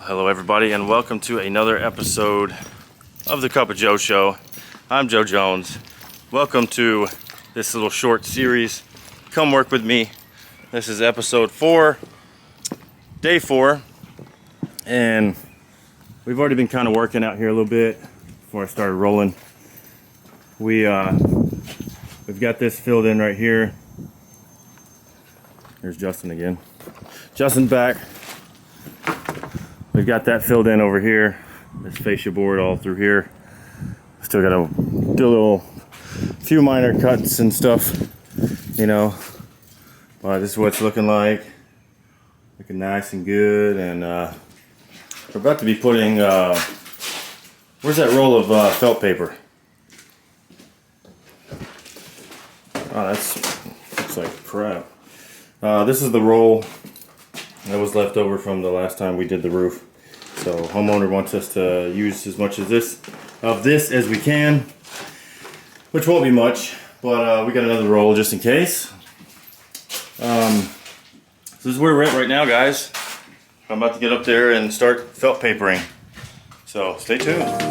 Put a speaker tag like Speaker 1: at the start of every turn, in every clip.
Speaker 1: Hello everybody and welcome to another episode of the Cup of Joe Show. I'm Joe Jones. Welcome to this little short series. Come work with me. This is episode 4, day 4, and we've already been kind of working out here a little bit before I started rolling. We've got this filled in right here. There's Justin again. Justin's back. We've got that filled in over here. This fascia board all through here. Still got to do a few minor cuts and stuff, you know. But this is what it's looking like. Looking nice and good. And we're about to be putting, where's that roll of felt paper? Oh, looks like crap. This is the roll that was left over from the last time we did the roof. So homeowner wants us to use as much of this as we can, which won't be much, but we got another roll just in case. So this is where we're at right now, guys. I'm about to get up there and start felt papering. So stay tuned.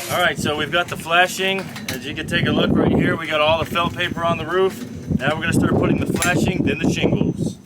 Speaker 1: Alright, so we've got the flashing. As you can take a look right here, we got all the felt paper on the roof. Now we're going to start putting the flashing, then the shingles.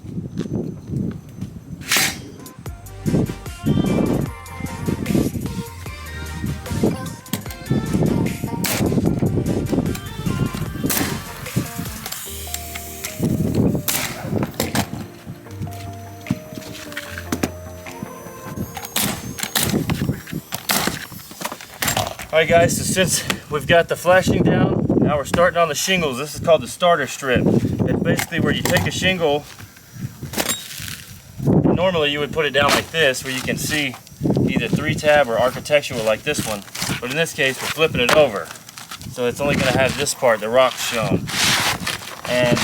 Speaker 1: Alright guys, so since we've got the flashing down, now we're starting on the shingles. This is called the starter strip. It's basically where you take a shingle, normally you would put it down like this where you can see either 3-tab or architectural like this one, but in this case we're flipping it over. So it's only going to have this part, the rock shown. And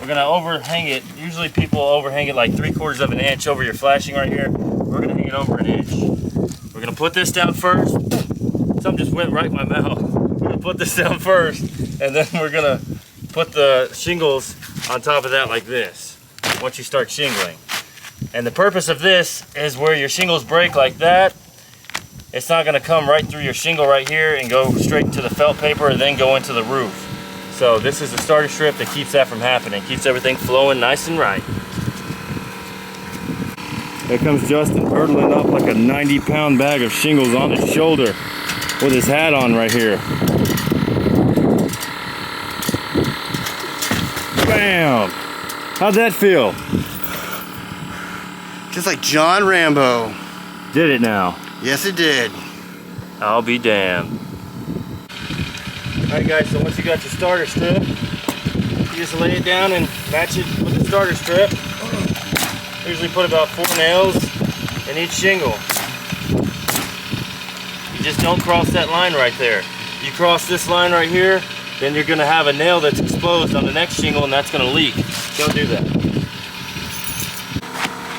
Speaker 1: we're going to overhang it. Usually people overhang it like 3/4 of an inch over your flashing right here. We're going to hang it over an inch. We're going to put this down first. Something just went right in my mouth. We're going to put this down first, and then we're going to put the shingles on top of that like this, once you start shingling. And the purpose of this is where your shingles break like that, it's not going to come right through your shingle right here and go straight to the felt paper and then go into the roof. So this is the starter strip that keeps that from happening, keeps everything flowing nice and right. There comes Justin hurtling up like a 90-pound bag of shingles on his shoulder with his hat on right here. Bam! How'd that feel?
Speaker 2: Just like John Rambo.
Speaker 1: Did it now?
Speaker 2: Yes, it did.
Speaker 1: I'll be damned. Alright guys, so once you got your starter strip, you just lay it down and match it with the starter strip. Usually put about 4 nails in each shingle. You just don't cross that line right there. You cross this line right here, then you're going to have a nail that's exposed on the next shingle and that's going to leak. Don't do that.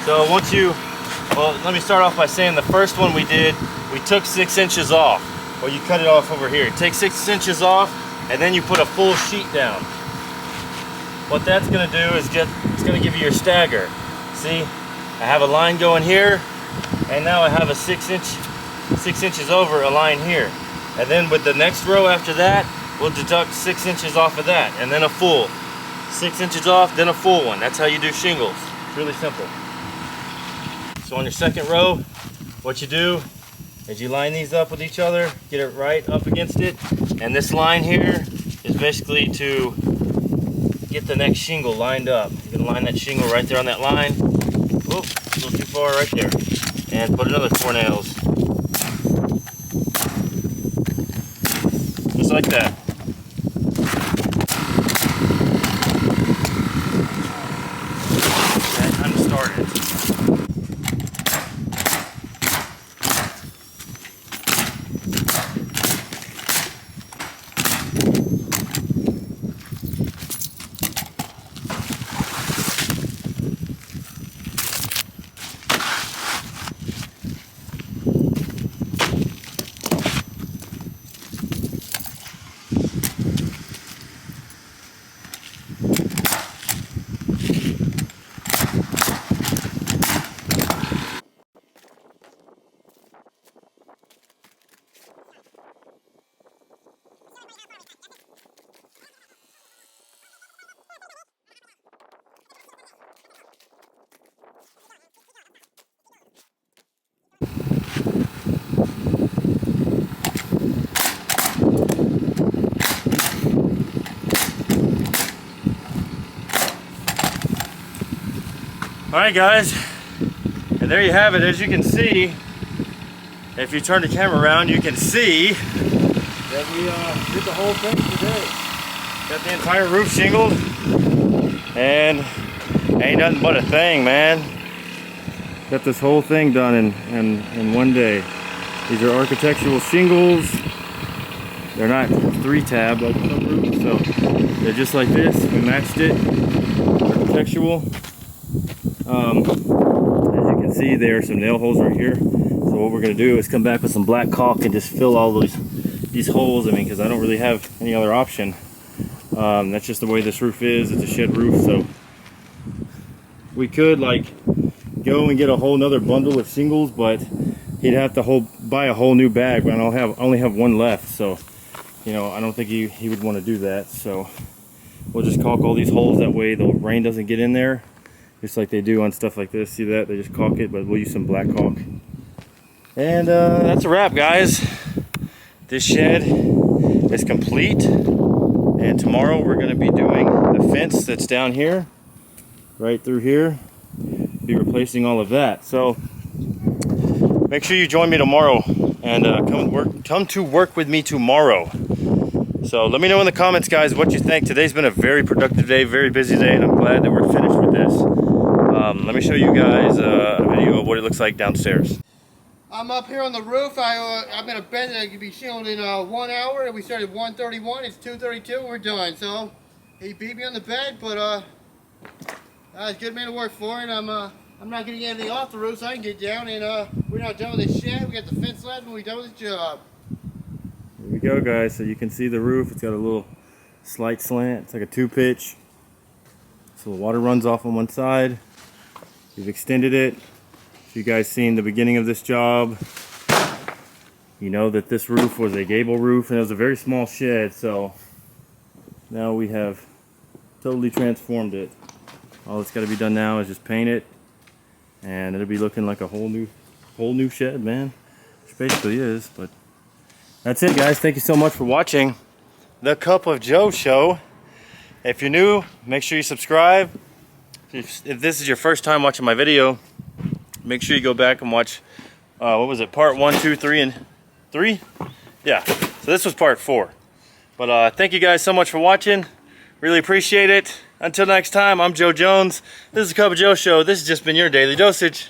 Speaker 1: So once you, well, let me start off by saying the first one we did, we took 6 inches off. or you cut it off over here. Take 6 inches off, and then you put a full sheet down. What that's gonna do is it's gonna give you your stagger. See, I have a line going here, and now I have a 6 inches over a line here. And then with the next row after that, we'll deduct 6 inches off of that, and then a full. 6 inches off, then a full one. That's how you do shingles. It's really simple. So on your second row, what you do is you line these up with each other, get it right up against it, and this line here is basically to get the next shingle lined up. You're gonna line that shingle right there on that line. Whoop, a little too far right there. And put another 4 nails. Just like that. And time to start it. Alright guys, and there you have it. As you can see, if you turn the camera around, you can see that we did the whole thing today. Got the entire roof shingled, and ain't nothing but a thing, man. Got this whole thing done in one day. These are architectural shingles. They're not 3-tab like some roofs, so they're just like this. We matched it, architectural. As you can see, there are some nail holes right here. So what we're going to do is come back with some black caulk and just fill all these holes. I mean, because I don't really have any other option. That's just the way this roof is. It's a shed roof, so we could like go and get a whole nother bundle of shingles, but he'd have to buy a whole new bag. But I only have one left, so you know, I don't think he would want to do that. So we'll just caulk all these holes, that way the rain doesn't get in there. Just like they do on stuff like this. See that? They just caulk it, but we'll use some black caulk. And that's a wrap, guys. This shed is complete. And tomorrow we're going to be doing the fence that's down here. Right through here. Be replacing all of that. So make sure you join me tomorrow. And come to work with me tomorrow. So let me know in the comments, guys, what you think. Today's been a very productive day, very busy day, and I'm glad that we're finished with this. Let me show you guys a video of what it looks like downstairs.
Speaker 2: I'm up here on the roof. I'm in a bed that can be shingled in 1 hour, and we started at 1:31. It's 2:32, and we're done. So he beat me on the bed, but he's a good man to work for, and I'm not going to get anything off the roof, so I can get down. And we're not done with this shed. We got the fence left, and we're done with the job.
Speaker 1: Here we go, guys. So you can see the roof. It's got a little slight slant. It's like a 2-pitch. So the water runs off on one side. We've extended it. If you guys seen the beginning of this job, you know that this roof was a gable roof, and it was a very small shed. So now we have totally transformed it. All that's got to be done now is just paint it, and it'll be looking like a whole new shed, man. Which basically is. But that's it, guys. Thank you so much for watching the Cup of Joe show. If you're new, make sure you subscribe. If this is your first time watching my video, make sure you go back and watch, what was it, part 1, 2, 3, and 3? Yeah, so this was part 4. But thank you guys so much for watching. Really appreciate it. Until next time, I'm Joe Jones. This is the Cup of Joe show. This has just been your daily dosage.